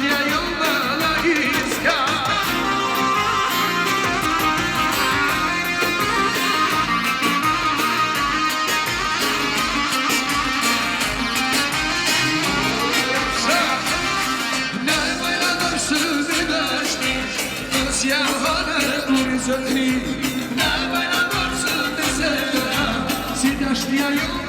dashnia jona na iska. Ja hane horizonti, na bajna dorsu te sera, si dashnia jona.